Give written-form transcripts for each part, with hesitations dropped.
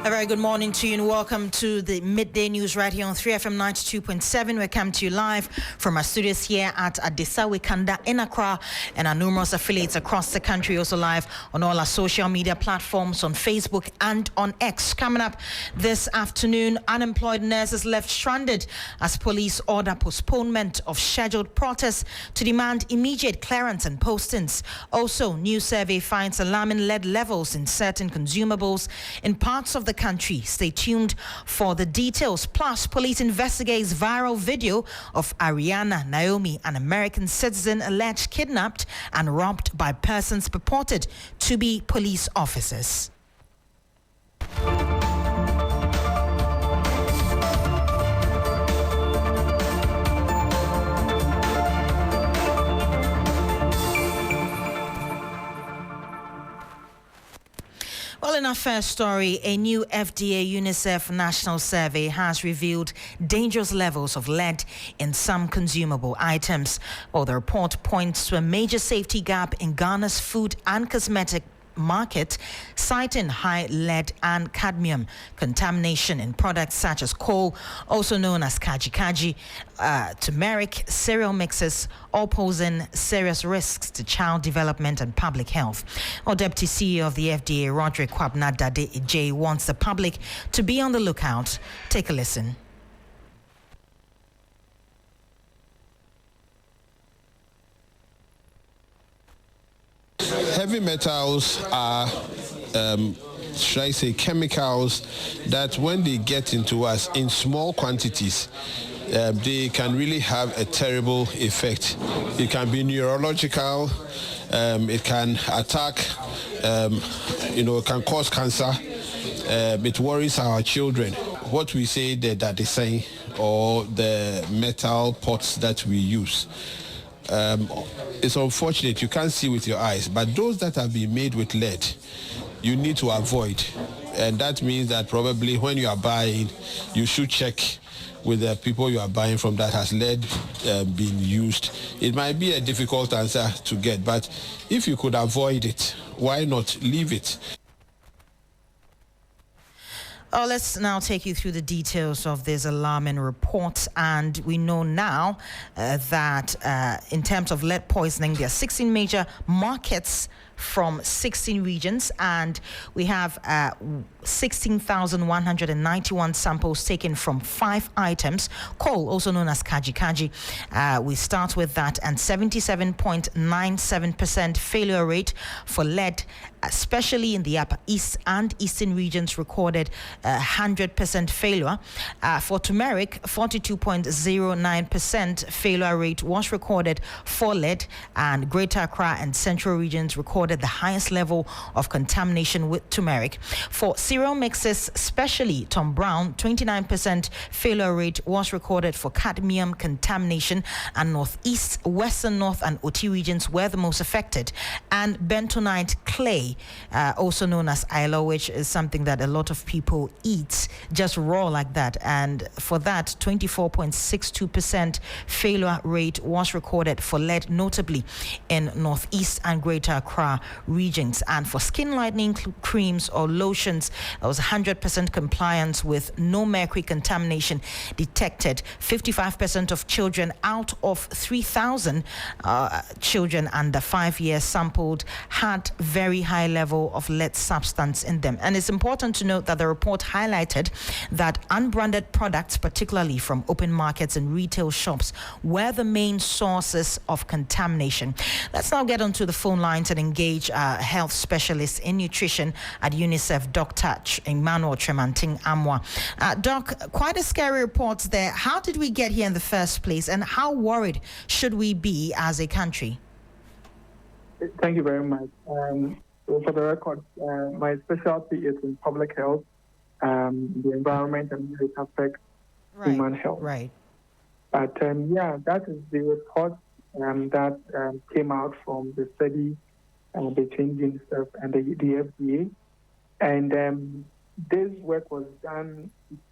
A very good morning to you and welcome to the Midday News right here on 3FM 92.7. We come to you live from our studios here at Adisa Wikanda in Accra and our numerous affiliates across the country, also live on all our social media platforms on Facebook and on X. Coming up this afternoon, unemployed nurses left stranded as police order postponement of scheduled protests to demand immediate clearance and postings. Also, new survey finds alarming lead levels in certain consumables in parts of the country. Stay tuned for the details. Plus, police investigates viral video of Ariana Naomi, an American citizen alleged kidnapped and robbed by persons purported to be police officers. Well, in our first story, a new FDA UNICEF national survey has revealed dangerous levels of lead in some consumable items. Well, the report points to a major safety gap in Ghana's food and cosmetic market, citing high lead and cadmium contamination in products such as coal, also known as kaji, turmeric, cereal mixes, all posing serious risks to child development and public health. Well, Deputy CEO of the FDA, Roderick Kwabena Dade wants the public to be on the lookout. Take a listen. Heavy metals are, should I say, chemicals that when they get into us in small quantities, they can really have a terrible effect. It can be neurological, it can attack, it can cause cancer. It worries our children. What we say that they say, or the metal pots that we use, it's unfortunate you can't see with your eyes, but those that have been made with lead, you need to avoid. And that means that probably when you are buying, you should check with the people you are buying from that has lead been used. It might be a difficult answer to get, but if you could avoid it, why not leave it? Oh, let's now take you through the details of this alarming report. And we know now that in terms of lead poisoning, there are 16 major markets from 16 regions, and we have 16,191 samples taken from 5 items. Coal, also known as kaji. We start with that, and 77.97% failure rate for lead, especially in the Upper East and Eastern regions, recorded 100% failure. For turmeric, 42.09% failure rate was recorded for lead, and Greater Accra and Central regions recorded the highest level of contamination with turmeric. For cereal mixes, especially Tom Brown, 29% failure rate was recorded for cadmium contamination, and Northeast, Western North and Oti regions were the most affected. And bentonite clay, also known as ILO, which is something that a lot of people eat just raw like that, and for that 24.62% failure rate was recorded for lead, notably in Northeast and Greater Accra regions. And for skin lightening creams or lotions, there was 100% compliance with no mercury contamination detected. 55% of children out of 3,000 children under 5 years sampled had very high level of lead substance in them. And it's important to note that the report highlighted that unbranded products, particularly from open markets and retail shops, were the main sources of contamination. Let's now get onto the phone lines and engage health specialist in nutrition at UNICEF, Dr. Emmanuel Tremantin Amwa. Doc, quite a scary report there. How did we get here in the first place, and how worried should we be as a country? Thank you very much. So for the record, my specialty is in public health, the environment, and how it affects human health. Right. But that is the report that came out from the study between UNICEF and the FDA. And this work was done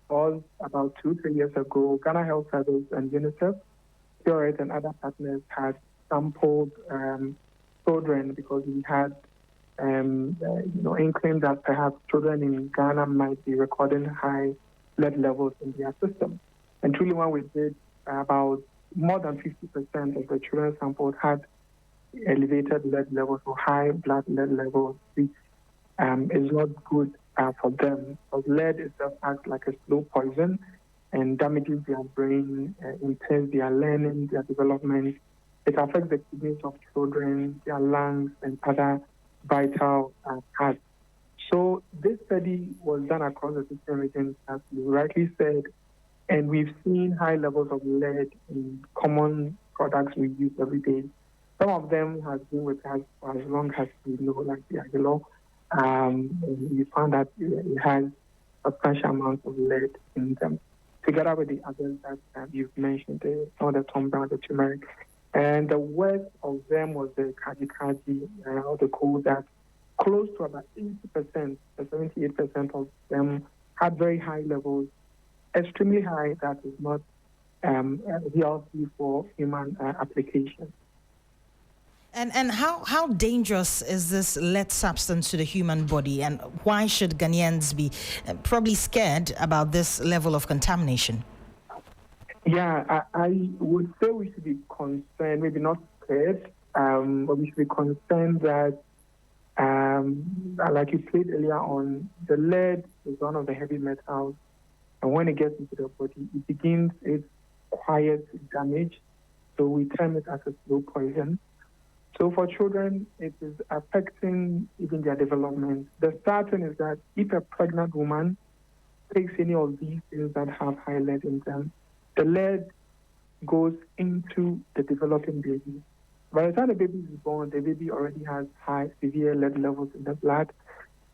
about 2-3 years ago. Ghana Health Service and UNICEF, Curate and other partners had sampled children because we had inkling that perhaps children in Ghana might be recording high lead levels in their system. And truly, when we did, about more than 50% of the children sampled had elevated lead levels or high blood lead levels, which is not good for them. Because lead itself acts like a slow poison and damages their brain, impairs their learning, their development. It affects the kidneys of children, their lungs, and other vital parts. So this study was done across the 16 regions, as you rightly said, and we've seen high levels of lead in common products we use every day. Some of them have been with us for as long as we know, like the Agilo. We found that it has substantial amounts of lead in them, together with the others that you've mentioned, the Tom Brown, the turmeric. And the worst of them was the kaji, or the coal, that close to about 80%, 78% of them had very high levels, extremely high, that is not healthy for human application. And how dangerous is this lead substance to the human body, and why should Ghanaians be probably scared about this level of contamination? Yeah, I would say we should be concerned, maybe not scared, but we should be concerned that, like you played earlier on, the lead is one of the heavy metals, and when it gets into the body, it begins its quiet damage, so we term it as a slow poison. So for children, it is affecting even their development. The sad thing is that if a pregnant woman takes any of these things that have high lead in them, the lead goes into the developing baby. By the time the baby is born, the baby already has high, severe lead levels in the blood,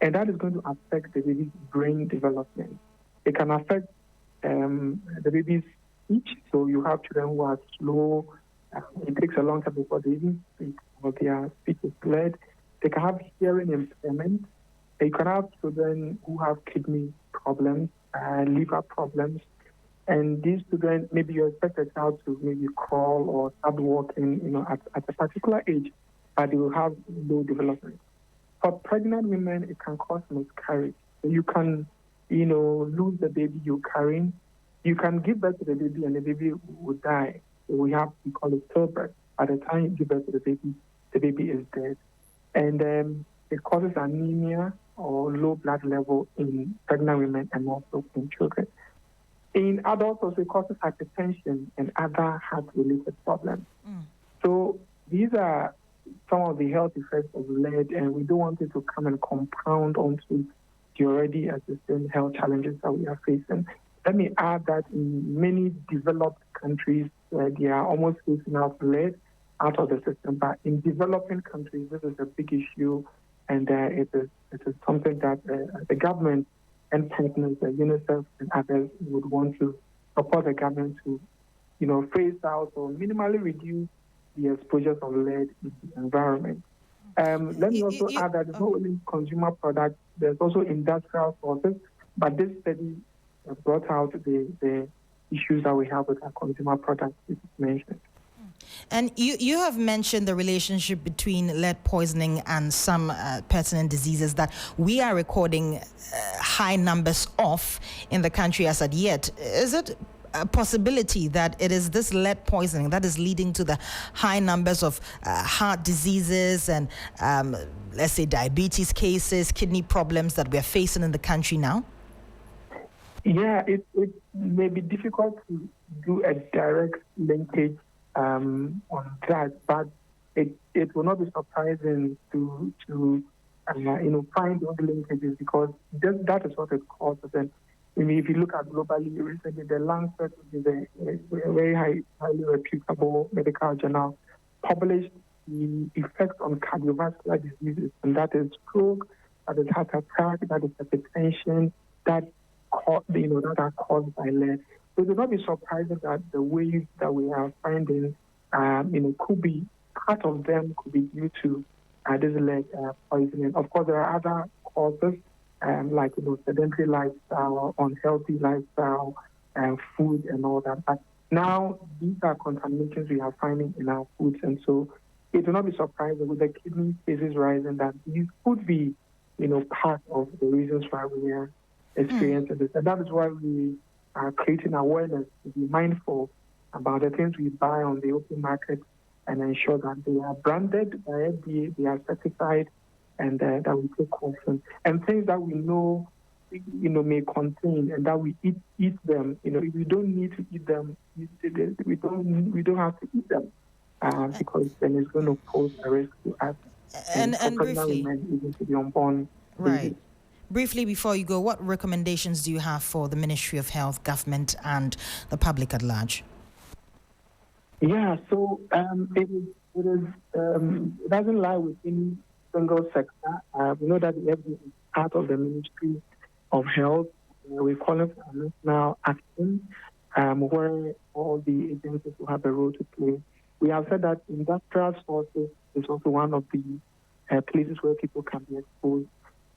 and that is going to affect the baby's brain development. It can affect the baby's speech, so you have children who are slow. It takes a long time before they even speak, or their speech is slurred. They can have hearing impairment. You can have children who have kidney problems, liver problems. And these children, maybe you expect a child to maybe crawl or start walking, at a particular age, but they will have low development. For pregnant women, it can cause miscarriage. So you can, lose the baby you're carrying. You can give birth to the baby and the baby will die. So we call it stillbirth. By the time you give birth to the baby is dead. And it causes anemia or low blood level in pregnant women and also in children. In adults, also, it causes hypertension and other heart-related problems. So these are some of the health effects of lead, and we don't want it to come and compound onto the already existing health challenges that we are facing. Let me add that in many developed countries, they are almost phasing out lead out of the system. But in developing countries, this is a big issue, and it is something that the government and partners, UNICEF and others, would want to support the government to, phase out or minimally reduce the exposures of lead in the environment. Let me also add that it's not only consumer products, there's also industrial sources, but this study brought out the issues that we have with our consumer products, which is mentioned. And you have mentioned the relationship between lead poisoning and some pertinent diseases that we are recording high numbers of in the country as at yet. Is it a possibility that it is this lead poisoning that is leading to the high numbers of heart diseases and, let's say, diabetes cases, kidney problems that we are facing in the country now? Yeah, it may be difficult to do a direct linkage on that, but it will not be surprising to find those linkages, because that is what it causes. And if you look at globally, recently the Lancet, which is a very highly reputable medical journal, published the effects on cardiovascular diseases, and that is stroke, that is heart attack, that is hypertension, that are caused by lead. So it will not be surprising that the waves that we are finding, could be, part of them could be due to this lead poisoning. Of course, there are other causes, like sedentary lifestyle, unhealthy lifestyle, food and all that. But now these are contaminations we are finding in our foods, and so it will not be surprising with the kidney cases rising that these could be, part of the reasons why we are experiencing this. And that is why we are creating awareness to be mindful about the things we buy on the open market and ensure that they are branded by FDA, they are certified, and that we take caution. And things that we know, may contain and that we eat them. If we don't need to eat them, we don't have to eat them because then it's going to pose a risk to us and for pregnant briefly, women, even to the unborn right. babies. Briefly, before you go, what recommendations do you have for the Ministry of Health, government, and the public at large? Yeah, so it doesn't lie with any single sector. We know that the FDA is part of the Ministry of Health. We're calling for a national action where all the agencies will have a role to play. We have said that industrial sources is also one of the places where people can be exposed.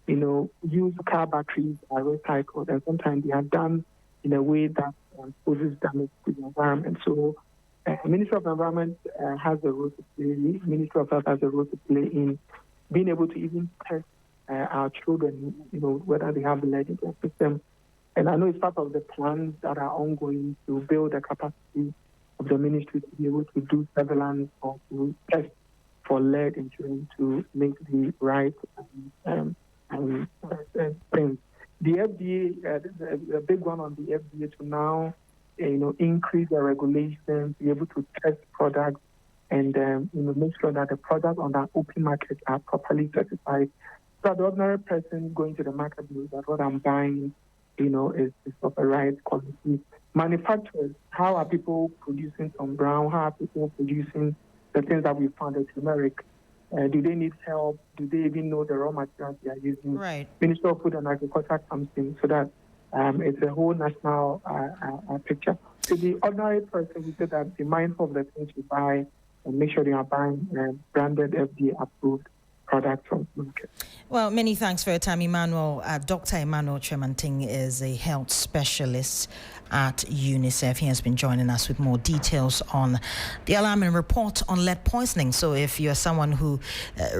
Used car batteries are recycled, and sometimes they are done in a way that causes damage to the environment. So, Ministry of Environment has a role to play. Ministry of Health has a role to play in being able to even test our children, whether they have lead in their system. And I know it's part of the plans that are ongoing to build the capacity of the ministry to be able to do surveillance or to test for lead in children to make the right things. The FDA, a big one on the FDA to now, increase the regulations, be able to test products, and make sure that the products on that open market are properly certified. So the ordinary person going to the market knows that what I'm buying, is of the right quality. Manufacturers, how are people producing Tom Brown? How are people producing the things that we found in turmeric? Do they need help? Do they even know the raw materials they are using? Right. Ministry of Food and Agriculture comes in so that it's a whole national picture. To the ordinary person, we say that be mindful of the things you buy and make sure you are buying branded FDA-approved products from the market. Well, many thanks for your time, Emmanuel. Dr. Emmanuel Tremanting is a health specialist at UNICEF. He has been joining us with more details on the alarming report on lead poisoning. So if you're someone who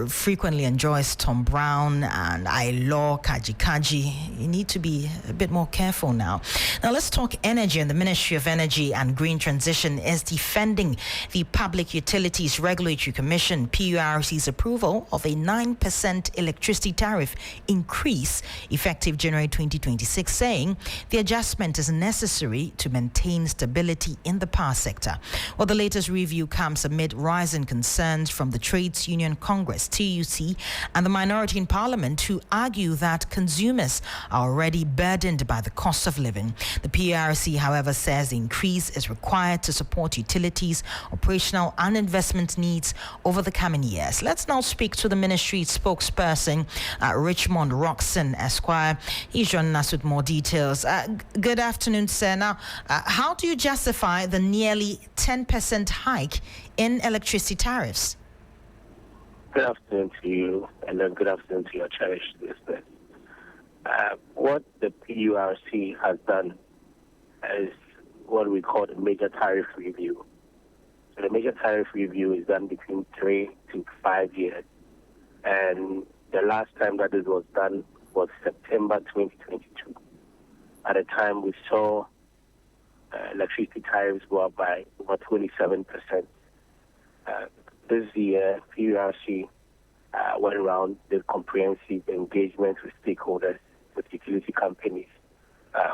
frequently enjoys Tom Brown and Ailo, Kaji, you need to be a bit more careful now. Now let's talk energy. And the Ministry of Energy and Green Transition is defending the Public Utilities Regulatory Commission, PURC's approval of a 9% electricity tariff increase effective January 2026, saying the adjustment is necessary to maintain stability in the power sector. Well, the latest review comes amid rising concerns from the Trades Union Congress, TUC, and the minority in Parliament, who argue that consumers are already burdened by the cost of living. The PRC, however, says the increase is required to support utilities, operational and investment needs over the coming years. Let's now speak to the ministry spokesperson, Richmond Roxon Esquire. He's joining us with more details. Good afternoon, sir. Now, how do you justify the nearly 10% hike in electricity tariffs? Good afternoon to you, and then good afternoon to your cherished listeners. What the PURC has done is what we call the major tariff review. So the major tariff review is done between 3 to 5 years. And the last time that this was done was September 2022. At the time, we saw electricity tariffs go up by over 27%. This year, PURC went around the comprehensive engagement with stakeholders, with utility companies,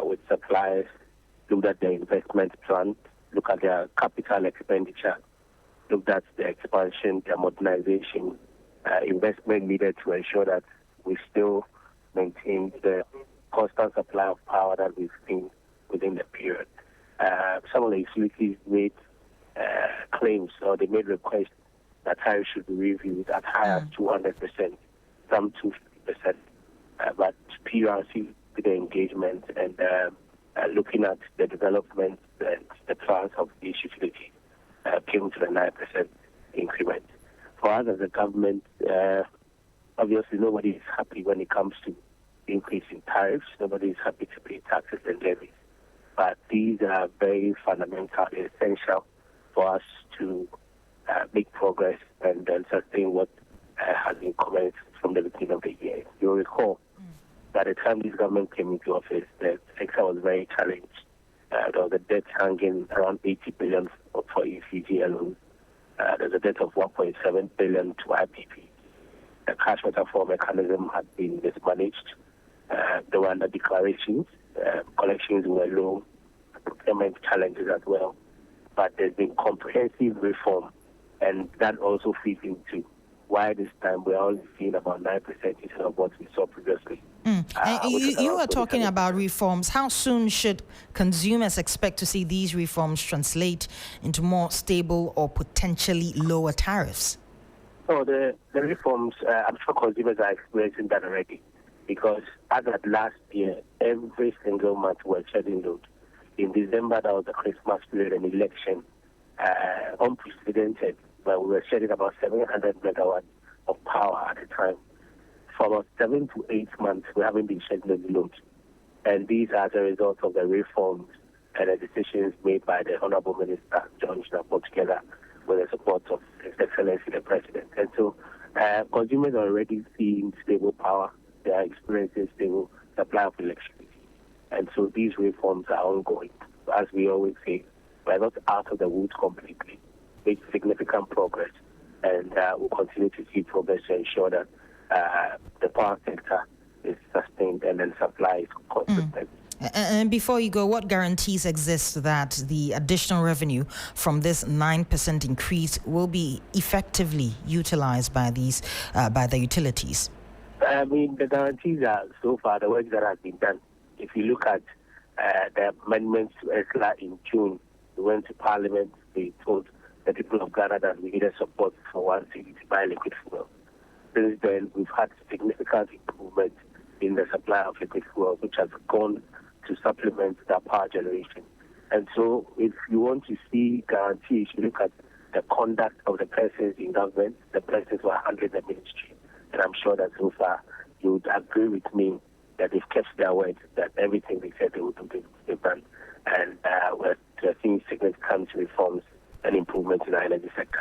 with suppliers, looked at their investment plan, looked at their capital expenditure, looked at the expansion, their modernization, investment needed to ensure that we still maintain the constant supply of power that we've seen within the period. Some of the utilities made claims, or they made requests that tariffs should be reviewed as high as 200%, some 250%. But PURC with the engagement and looking at the development and the plans of these utilities came to the 9% increment. For us as a government, obviously nobody is happy when it comes to increasing tariffs. Nobody is happy to pay taxes and levies. But these are very fundamental and essential for us to make progress and then sustain what has been commenced from the beginning of the year. You'll recall that at the time this government came into office, the sector was very challenged. There was a debt hanging around 80 billion for ECG alone. There's a debt of 1.7 billion to IPP. The cash waterfall mechanism had been mismanaged. There were under declarations. Collections were low. Procurement challenges as well. But there's been comprehensive reform, and that also feeds into why this time we're only seeing about 9% instead of what we saw previously. You are talking about reforms. How soon should consumers expect to see these reforms translate into more stable or potentially lower tariffs? So the reforms, I'm sure consumers are experiencing that already, because as of last year, every single month we're shedding load. In December, that was the Christmas period and election, unprecedented, where we were shedding about 700 megawatts of power at the time. For about 7 to 8 months, we haven't been shedding any load. And these are the results of the reforms and the decisions made by the Honorable Minister, John Shinapo, together with the support of His Excellency the President. And so consumers are already seeing stable power. They are experiencing stable supply of electricity. And so these reforms are ongoing. As we always say, we're not out of the woods completely. It's significant progress, and we'll continue to see progress to ensure that the power sector is sustained and then supply is consistent. And before you go, what guarantees exist that the additional revenue from this 9% increase will be effectively utilized by these by the utilities? I mean, the guarantees are so far the work that has been done. If you look at the amendments to ESLA in June, we went to Parliament, we told the people of Ghana that we needed support for 1 city to buy liquid fuel. Since then, we've had significant improvement in the supply of liquid fuel, which has gone to supplement the power generation. And so if you want to see guarantees, you look at the conduct of the persons in government, the persons who are handling the ministry. And I'm sure that so far you would agree with me that they've kept their word, that everything they said they would do, they've done. And we're seeing significant reforms and improvements in the energy sector.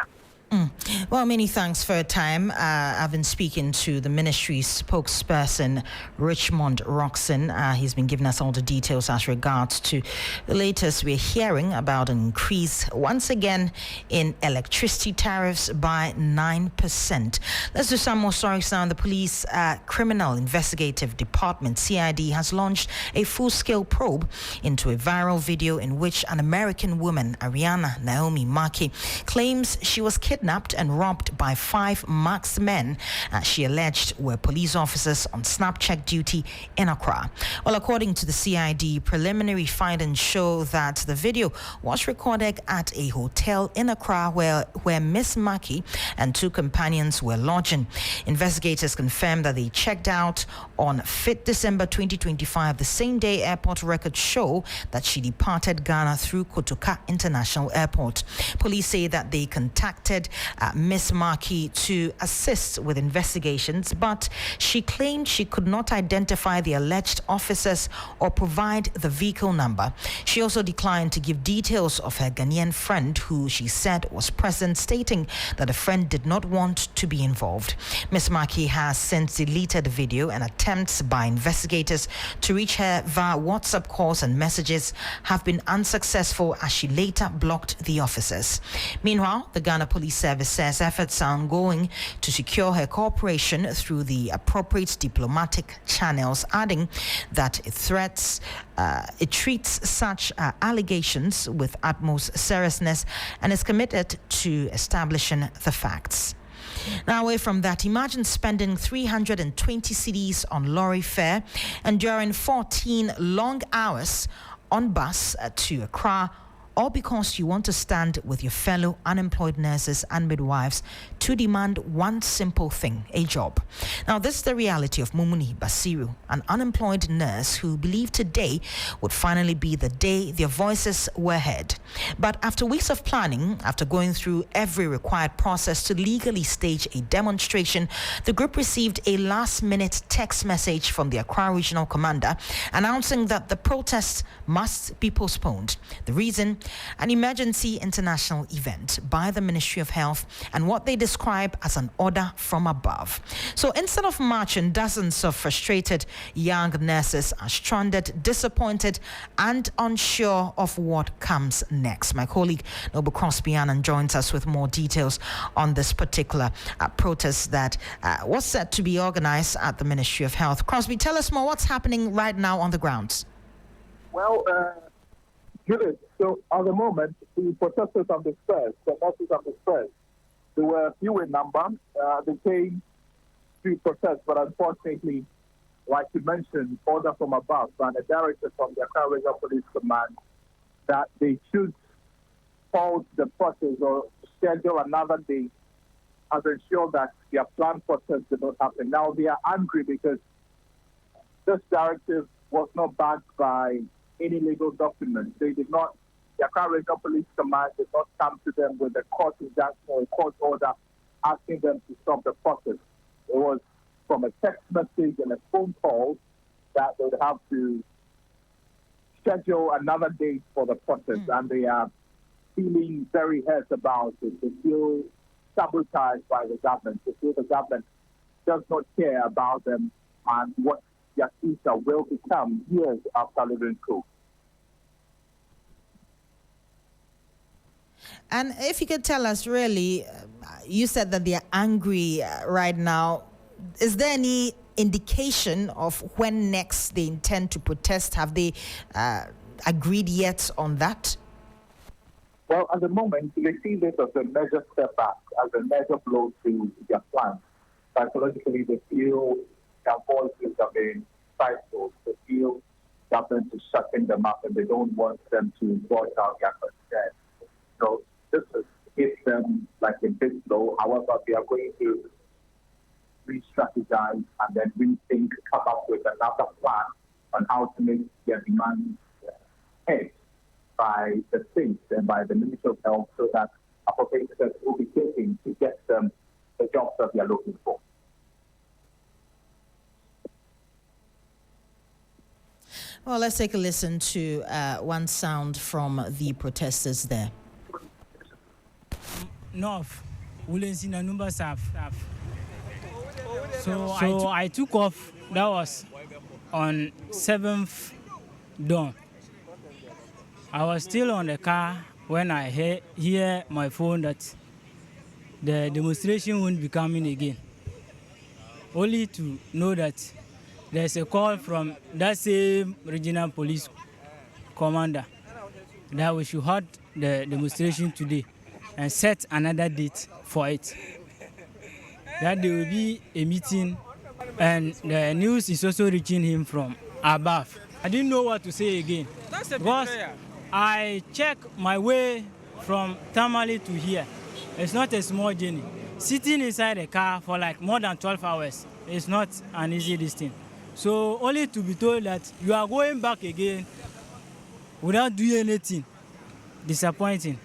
Well, many thanks for your time. I've been speaking to the ministry's spokesperson, Richmond Roxon. He's been giving us all the details as regards to the latest we're hearing about an increase once again in electricity tariffs by 9%. Let's do some more stories now. The Police Criminal Investigative Department, CID, has launched a full-scale probe into a viral video in which an American woman, Ariana Naomi Maki, claims she was kidnapped and robbed by 5 masked men, she alleged were police officers on snap-check duty in Accra. Well, according to the CID, preliminary findings show that the video was recorded at a hotel in Accra where Miss Maki and 2 companions were lodging. Investigators confirmed that they checked out on 5th December 2025, the same day airport records show that she departed Ghana through Kotoka International Airport. Police say that they contacted Miss Maki to assist with investigations, but she claimed she could not identify the alleged officers or provide the vehicle number. She also declined to give details of her Ghanaian friend, who she said was present, stating that a friend did not want to be involved. Miss Maki has since deleted the video, and attempts by investigators to reach her via WhatsApp calls and messages have been unsuccessful, as she later blocked the officers. Meanwhile, the Ghana Police Service says efforts are ongoing to secure her cooperation through the appropriate diplomatic channels, adding that it treats such allegations with utmost seriousness and is committed to establishing the facts. Now, away from that, imagine spending 320 cedis on lorry fare and during 14 long hours on bus to Accra, all because you want to stand with your fellow unemployed nurses and midwives to to demand one simple thing, a job. Now, this is the reality of Mumuni Basiru, an unemployed nurse who believed today would finally be the day their voices were heard. But after weeks of planning, after going through every required process to legally stage a demonstration, the group received a last-minute text message from the Accra Regional Commander announcing that the protest must be postponed. The reason? An emergency international event by the Ministry of Health and what they describe as an order from above. So instead of marching, dozens of frustrated young nurses are stranded, disappointed, and unsure of what comes next. My colleague Noble Crosby Annan joins us with more details on this particular protest that was set to be organized at the Ministry of Health. Crosby, tell us more. What's happening right now on the grounds? Well, Judith, so at the moment, the protesters have dispersed, the nurses have dispersed. There were few in number. They came to protest, but unfortunately, like you mentioned, order from above and a directive from the Accra Regional Police Command that they should pause the process or schedule another day has ensured that their planned protest did not happen. Now they are angry because this directive was not backed by any legal documents. They did not, the Accra Regional Police Command did not come to them with a court injunction or a court order asking them to stop the process. It was from a text message and a phone call that they would have to schedule another date for the process, and they are feeling very hurt about it. They feel sabotaged by the government. They feel the government does not care about them and what their future will become years after leaving school. And if you could tell us, really, you said that they are angry right now. Is there any indication of when next they intend to protest? Have they agreed yet on that? Well, at the moment, they see this as a major step back, as a major blow to their plans. Psychologically, they feel their voices have been stifled. They feel government is shutting them up and they don't want them to voice out their concerns. So this has hit them like a big blow. However, they are going to re-strategize and then rethink, come up with another plan on how to make their demands heard by the state and by the Ministry of Health so that appropriate steps will be taken to get them the jobs that they are looking for. Well, let's take a listen to one sound from the protesters there. North, Wulensina number staff. So I took off. That was on 7th dawn. I was still on the car when I hear my phone that the demonstration won't be coming again. Only to know that there's a call from that same regional police commander that we should hold the demonstration today and set another date for it. That there will be a meeting, and the news is also reaching him from above. I didn't know what to say again because I checked my way from Tamale to here. It's not a small journey. Sitting inside a car for like more than 12 hours is not an easy distance. So only to be told that you are going back again without doing anything, disappointing.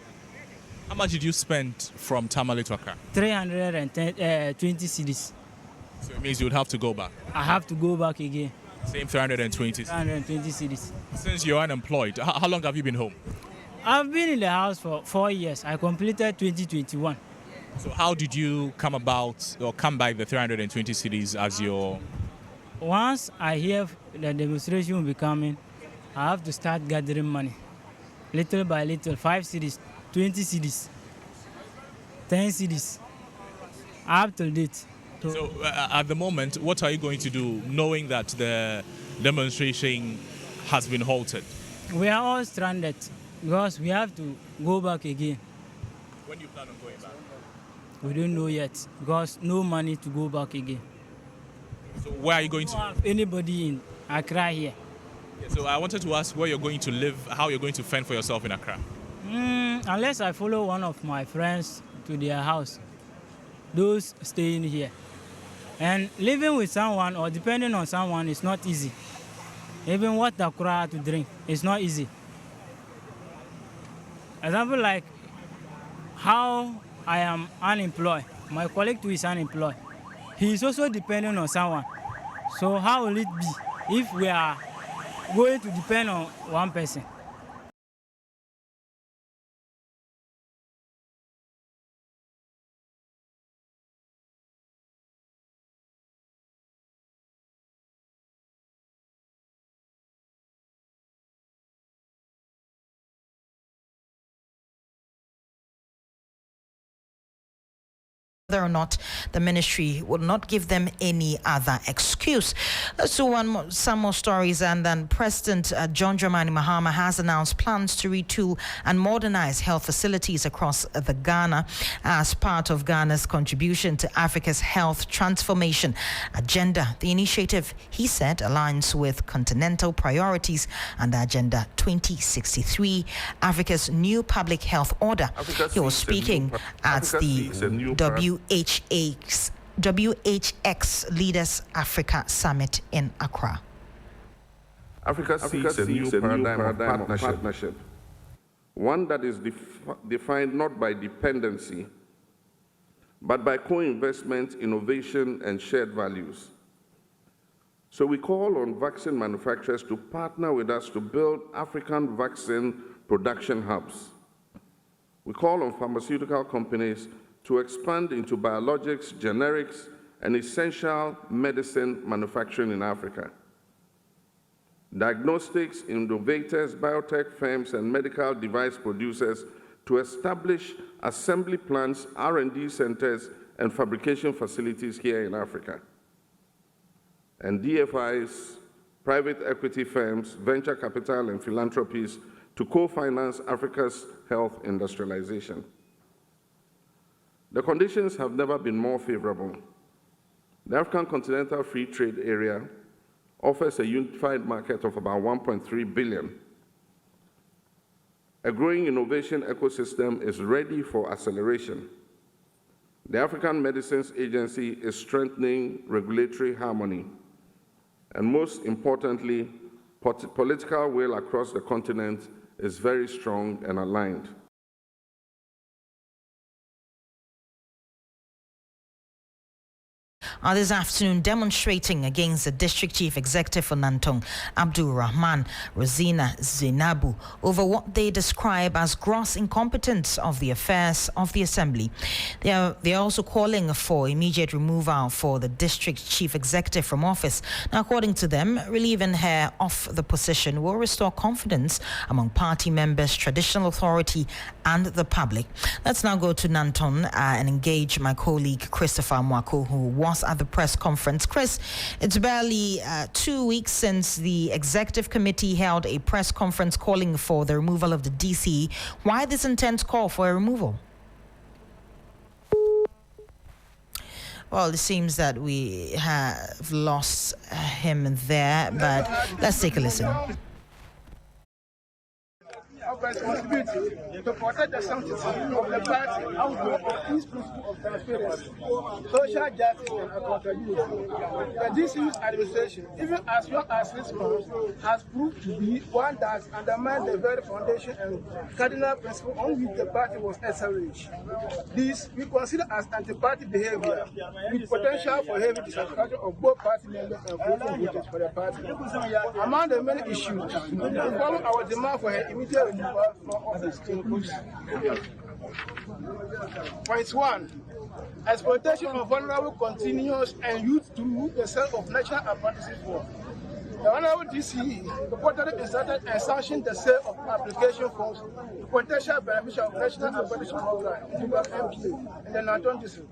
How much did you spend from Tamale to Accra? 320 cedis. So it means you would have to go back. I have to go back again. Same 320. 320 cedis. Since you're unemployed, how long have you been home? I've been in the house for 4 years. I completed 2021. So how did you come about or come by the 320 cedis as your... Once I hear the demonstration will be coming, I have to start gathering money. Little by little, 5 cedis, 20 cedis, 10 cedis, up till date. So at the moment, what are you going to do, knowing that the demonstration has been halted? We are all stranded because we have to go back again. When do you plan on going back? We don't know yet because no money to go back again. So where are you going to? We don't have anybody in Accra here. Yeah, so I wanted to ask where you're going to live, how you're going to fend for yourself in Accra. Unless I follow one of my friends to their house. those staying here. And living with someone or depending on someone is not easy. Even water to drink is not easy. Example like how I am unemployed. My colleague too is unemployed. He is also depending on someone. So how will it be if we are going to depend on one person? Whether or not the ministry will not give them any other excuse. So some more stories, and then President John Dramani Mahama has announced plans to retool and modernize health facilities across the Ghana as part of Ghana's contribution to Africa's health transformation agenda. The initiative, he said, aligns with continental priorities and the Agenda 2063, Africa's new public health order. He was speaking at the WHX Leaders Africa Summit in Accra. Africa sees a new paradigm of partnership, one that is defined not by dependency, but by co-investment, innovation, and shared values. So we call on vaccine manufacturers to partner with us to build African vaccine production hubs. We call on pharmaceutical companies to expand into biologics, generics, and essential medicine manufacturing in Africa. Diagnostics, innovators, biotech firms, and medical device producers to establish assembly plants, R&D centers, and fabrication facilities here in Africa. And DFIs, private equity firms, venture capital, and philanthropies to co-finance Africa's health industrialization. The conditions have never been more favorable. The African Continental Free Trade Area offers a unified market of about 1.3 billion. A growing innovation ecosystem is ready for acceleration. The African Medicines Agency is strengthening regulatory harmony. And most importantly, political will across the continent is very strong and aligned. This afternoon, demonstrating against the district chief executive for Nantong, Abdul Rahman Rosina Zainabu, over what they describe as gross incompetence of the affairs of the assembly. They are also calling for immediate removal for the district chief executive from office. Now, according to them, relieving her of the position will restore confidence among party members, traditional authority, and the public. Let's now go to Nantong and engage my colleague Christopher Mwako, who was at the press conference. Chris, it's barely 2 weeks since the executive committee held a press conference calling for the removal of the DCE. Why this intense call for a removal? Well, it seems that we have lost him there, but let's take a listen. Of responsibility to protect the sanctity of the party and peace principle of transparency, social justice, and accountability. The DCU's administration, even as young as this month, has proved to be one that undermines the very foundation and cardinal principle on which the party was established. This we consider as anti-party behavior, with potential for heavy dissatisfaction of both party members and voting voters for the party. Among the many issues, we follow our demand for her immediate removal from office includes: Point 1. Exploitation of vulnerable continuous and youth through the sale of national apprentices work. The Honorable DCE reportedly instructed and sanctioned the sale of application forms to potential beneficiaries of National Apprenticeship Program (MPA) in the Nantong district.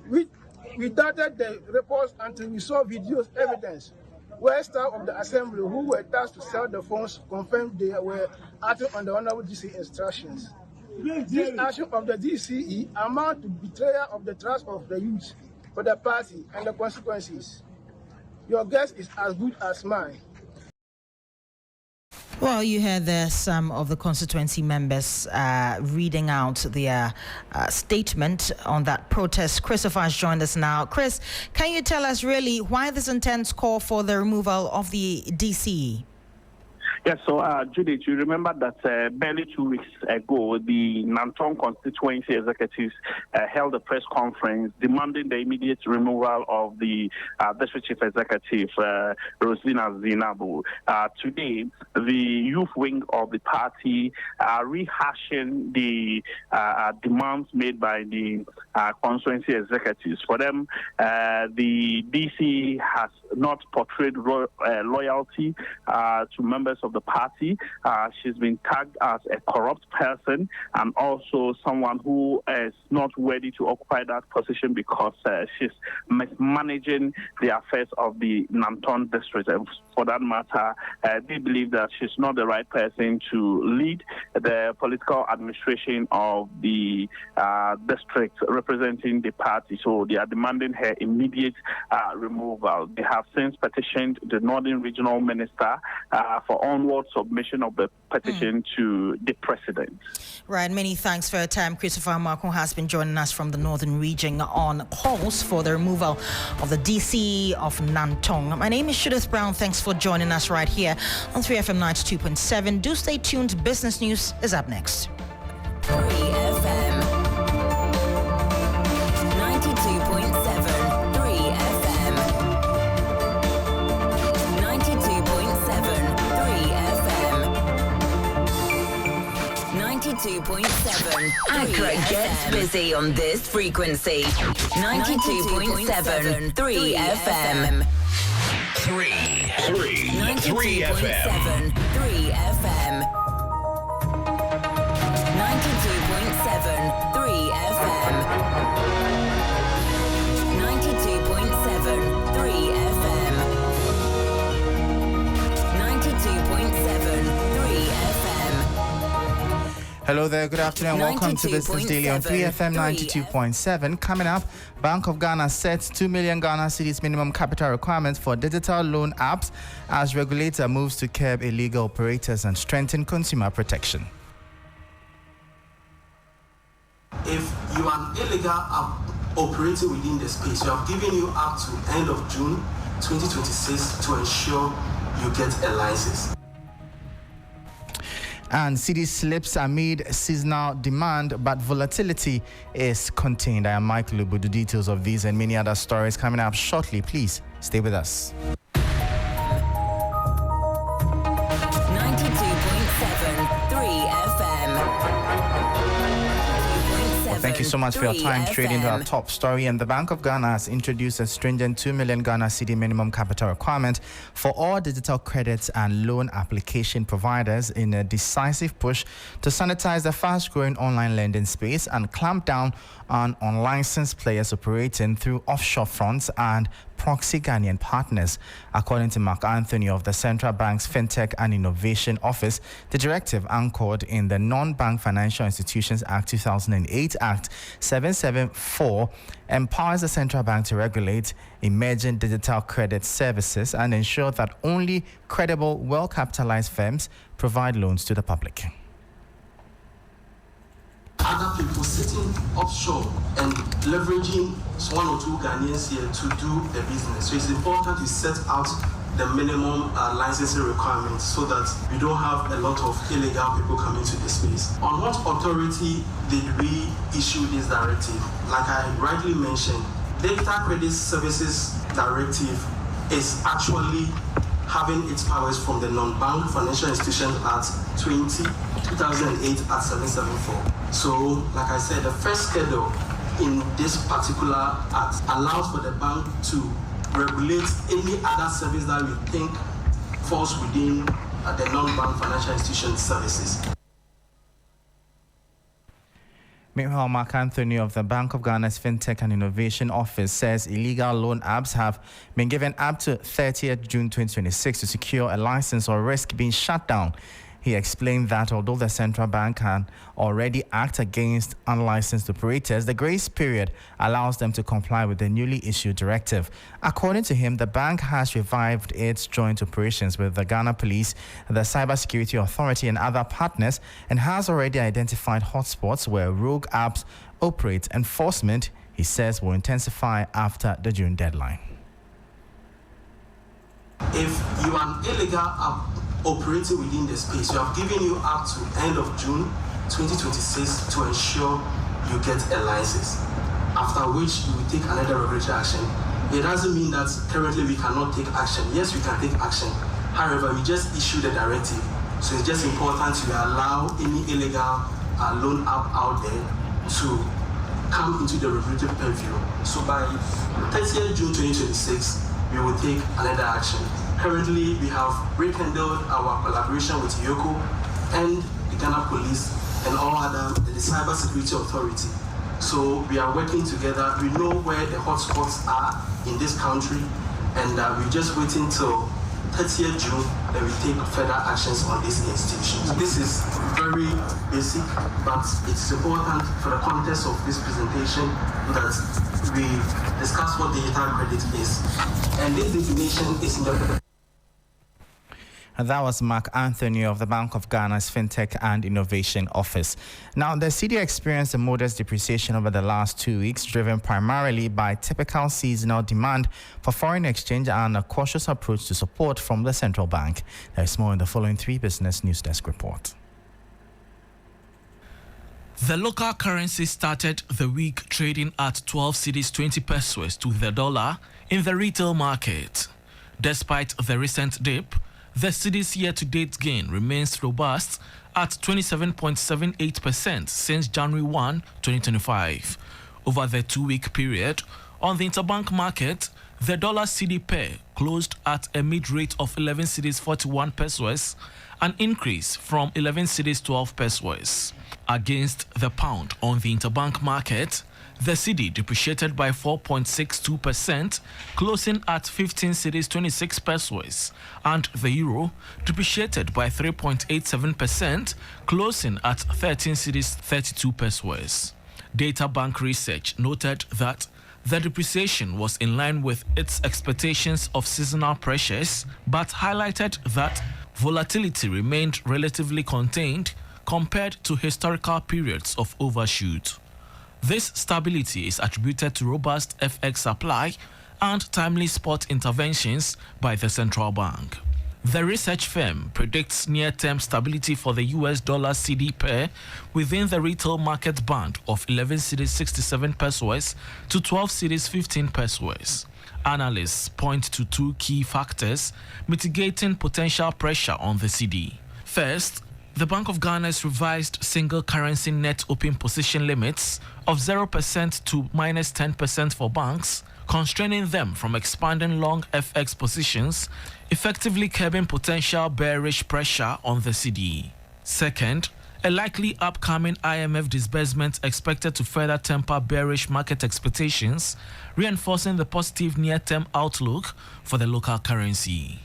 We doubted the reports until we saw videos evidence where staff of the assembly who were tasked to sell the phones confirmed they were acting on the Honorable DCE instructions. This action of the DCE amount to betrayal of the trust of the youth for the party and the consequences. Your guess is as good as mine. Well, you heard there some of the constituency members reading out their statement on that protest. Christopher has joined us now. Chris, can you tell us really why this intense call for the removal of the DCE? Yes, so Judith, you remember that barely 2 weeks ago, the Nantong constituency executives held a press conference demanding the immediate removal of the district chief executive, Rosina Zinabu. Today, the youth wing of the party are rehashing the demands made by the constituency executives. For them, the DC has not portrayed loyalty to members of the party. She's been tagged as a corrupt person and also someone who is not worthy to occupy that position because she's mismanaging the affairs of the Nantong district. And for that matter, they believe that she's not the right person to lead the political administration of the district representing the party. So they are demanding her immediate removal. They have since petitioned the Northern Regional Minister for onward submission of the petition to the president. Right, many thanks for your time. Christopher Marco has been joining us from the Northern Region on calls for the removal of the DC of Nantong. My name is Judith Brown. Thanks for joining us right here on 3FM 92.7. Do stay tuned. Business News is up next. 3FM 92.7. 3FM 92.7. 92.7. Accra gets busy on this frequency. 92.7. 3 FM. 3 FM. 3 FM. 92.7. 3 FM. 92.7. 3 FM. 92.7. 3 FM. Hello there, good afternoon. Welcome to Business Daily on 3FM 92.7. Coming up, Bank of Ghana sets 2 million Ghana cedis minimum capital requirements for digital loan apps as regulator moves to curb illegal operators and strengthen consumer protection. If you are an illegal app operating within the space, we have given you up to end of June 2026 to ensure you get a license. And cedi slips amid seasonal demand, but volatility is contained. I am Michael Lubu. The details of these and many other stories coming up shortly. Please stay with us. 92.7. 3 FM. Thank you so much for your time. Straight into our top story. And the Bank of Ghana has introduced a stringent 2 million Ghana cedi minimum capital requirement for all digital credits and loan application providers in a decisive push to sanitize the fast-growing online lending space and clamp down on unlicensed players operating through offshore fronts and proxy Ghanaian partners. According to Mark Anthony of the Central Bank's FinTech and Innovation Office, the directive, anchored in the Non-Bank Financial Institutions Act 2008 Act 774, empowers the Central Bank to regulate emerging digital credit services and ensure that only credible, well-capitalized firms provide loans to the public. Other people sitting offshore and leveraging one or two Ghanaians here to do the business. So it's important to set out the minimum licensing requirements so that we don't have a lot of illegal people coming to this space. On what authority did we issue this directive? Like I rightly mentioned, Digital Credit Services Directive is actually having its powers from the Non-Bank Financial Institutions Act 2008 at 774. So, like I said, the first schedule in this particular act allows for the bank to regulate any other service that we think falls within the non-bank financial institution services. Meanwhile, Mark Anthony of the Bank of Ghana's FinTech and Innovation Office says illegal loan apps have been given up to 30th June 2026 to secure a license or risk being shut down He explained that although the central bank can already act against unlicensed operators, the grace period allows them to comply with the newly issued directive. According to him, the bank has revived its joint operations with the Ghana Police, the Cybersecurity Authority and other partners, and has already identified hotspots where rogue apps operate. Enforcement, he says, will intensify after the June deadline. If you are an illegal app operating within the space, we have given you up to end of June 2026 to ensure you get a license, after which you will take another regulatory action. It doesn't mean that currently we cannot take action. Yes, we can take action. However, we just issued a directive, so it's just important to allow any illegal loan app out there to come into the regulatory purview. So by 30th June 2026, we will take another action. Currently, we have rekindled our collaboration with Yoko and the Ghana Police and all other, the Cybersecurity Authority. So we are working together. We know where the hotspots are in this country, and we're just waiting till 30th June that we take further actions on these institutions. This is very basic, but it's important for the context of this presentation that we discuss what digital credit is. And this definition is in the... That was Mark Anthony of the Bank of Ghana's FinTech and Innovation Office. Now, the cedi experienced a modest depreciation over the last 2 weeks, driven primarily by typical seasonal demand for foreign exchange and a cautious approach to support from the central bank. There is more in the following 3 Business News Desk report. The local currency started the week trading at 12 cedis 20 pesos to the dollar in the retail market. Despite the recent dip, the cedi's year-to-date gain remains robust at 27.78% since January 1, 2025. Over the 2-week period, on the interbank market, the dollar cedi pair closed at a mid-rate of 11 cedis 41 pesos, an increase from 11 cedis 12 pesos. Against the pound on the interbank market, the cedi depreciated by 4.62%, closing at 15 cedis 26 pesos, and the euro depreciated by 3.87%, closing at 13 cedis 32 pesos. Data Bank research noted that the depreciation was in line with its expectations of seasonal pressures, but highlighted that volatility remained relatively contained compared to historical periods of overshoot. This stability is attributed to robust FX supply and timely spot interventions by the central bank. The research firm predicts near-term stability for the US dollar cedi pair within the retail market band of 11 cedis 67 pesos to 12 cedis 15 pesos. Analysts point to 2 key factors mitigating potential pressure on the cedi. First, the Bank of Ghana's revised single currency net open position limits of 0% to minus 10% for banks, constraining them from expanding long FX positions, effectively curbing potential bearish pressure on the cedi. Second, a likely upcoming IMF disbursement expected to further temper bearish market expectations, reinforcing the positive near-term outlook for the local currency.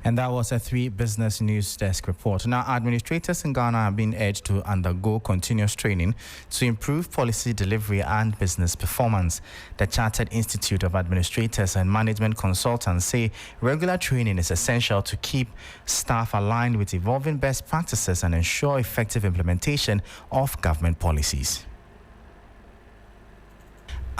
And that was a 3 Business News Desk report. Now, administrators in Ghana have been urged to undergo continuous training to improve policy delivery and business performance. The Chartered Institute of Administrators and Management Consultants say regular training is essential to keep staff aligned with evolving best practices and ensure effective implementation of government policies.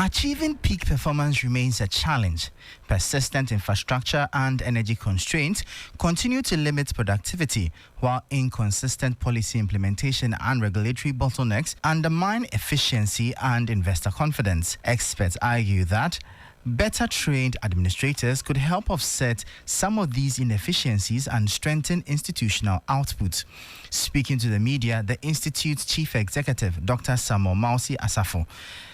Achieving peak performance remains a challenge. Persistent infrastructure and energy constraints continue to limit productivity, while inconsistent policy implementation and regulatory bottlenecks undermine efficiency and investor confidence. Experts argue that better trained administrators could help offset some of these inefficiencies and strengthen institutional output. Speaking to the media, the Institute's Chief Executive, Dr. Samuel Mausi Asafo,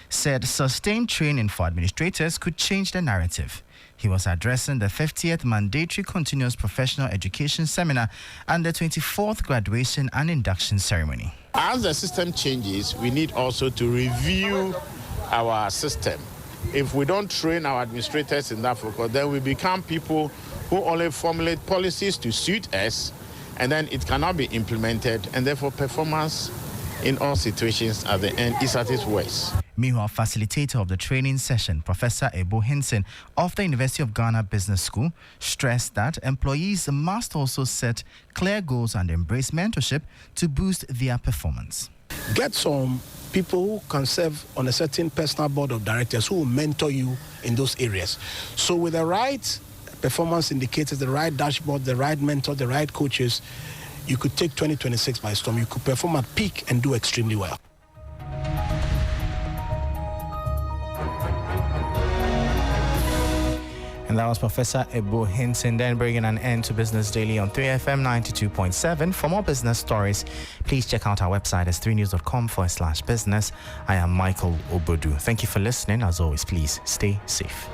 said sustained training for administrators could change the narrative. He was addressing the 50th Mandatory Continuous Professional Education Seminar and the 24th Graduation and Induction Ceremony. As the system changes, we need also to review our system. If we don't train our administrators in that focus, then we become people who only formulate policies to suit us and then it cannot be implemented, and therefore performance in all situations at the end is at its worst. Meanwhile, facilitator of the training session, Professor Ebo Hinson of the University of Ghana Business School, stressed that employees must also set clear goals and embrace mentorship to boost their performance. Get some people who can serve on a certain personal board of directors who will mentor you in those areas. So with the right performance indicators, the right dashboard, the right mentor, the right coaches, you could take 2026 by storm. You could perform at peak and do extremely well. And that was Professor Ebo Hinson, then bringing an end to Business Daily on 3FM 92.7. For more business stories, please check out our website as 3news.com/business. I am Michael Obodu. Thank you for listening. As always, please stay safe.